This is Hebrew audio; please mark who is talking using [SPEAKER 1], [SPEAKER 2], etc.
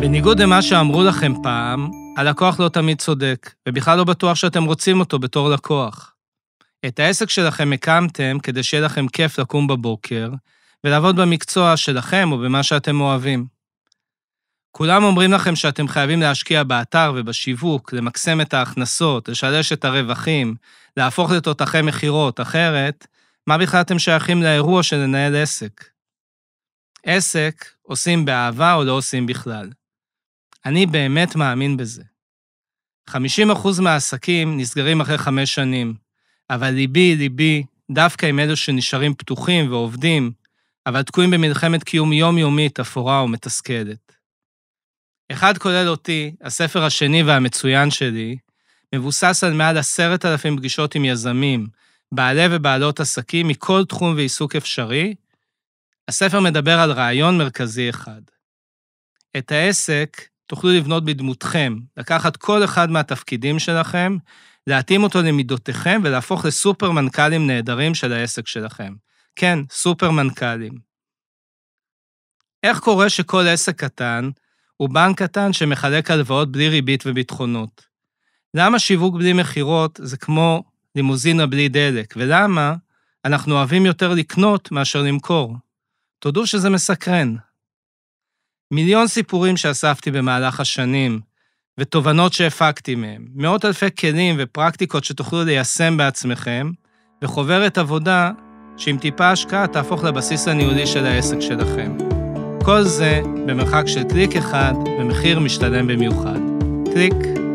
[SPEAKER 1] בניגוד למה שאמרו לכם פעם, הלקוח לא תמיד צודק, ובכלל לא בטוח שאתם רוצים אותו בתור לקוח. את העסק שלכם הקמתם כדי שיהיה לכם כיף לקום בבוקר, ולעבוד במקצוע שלכם או במה שאתם אוהבים. כולם אומרים לכם שאתם חייבים להשקיע באתר ובשיווק, למקסם את ההכנסות, לשלש את הרווחים, להפוך לתותחי מחירות, אחרת, מה בכלל אתם שייכים לאירוע של לנהל עסק? עסק עושים באהבה או לא עושים בכלל. אני באמת מאמין בזה. 50% מהעסקים נסגרים אחרי 5 שנים, אבל ליבי, דווקא עם אלו שנשארים פתוחים ועובדים, אבל תקועים במלחמת קיום יומיומית, אפורה ומתסכלת. אחד כולל אותי, הספר השני והמצוין שלי, מבוסס על מעל 10,000 פגישות עם יזמים, בעלי ובעלות עסקים מכל תחום ועיסוק אפשרי. הספר מדבר על רעיון מרכזי אחד. את העסק תוכלו לבנות בדמותכם, לקחת כל אחד מהתפקידים שלכם, להתאים אותו למידותיכם ולהפוך לסופר מנכ"לים נהדרים של העסק שלכם. כן, סופר מנכ"לים. איך קורה שכל עסק קטן הוא בנק קטן שמחלק הלוואות בלי ריבית וביטחונות? למה שיווק בלי מחירות זה כמו לימוזינה בלי דלק? ולמה אנחנו אוהבים יותר לקנות מאשר למכור? תודו שזה מסקרן. מיליון סיפורים שאספתי במהלך השנים, ותובנות שהפקתי מהם, מאות אלפי כלים ופרקטיקות שתוכלו ליישם בעצמכם, וחוברת עבודה שעם טיפה השקעה תהפוך לבסיס הניהולי של העסק שלכם. כל זה במרחק של קליק אחד, במחיר משתלם במיוחד. קליק.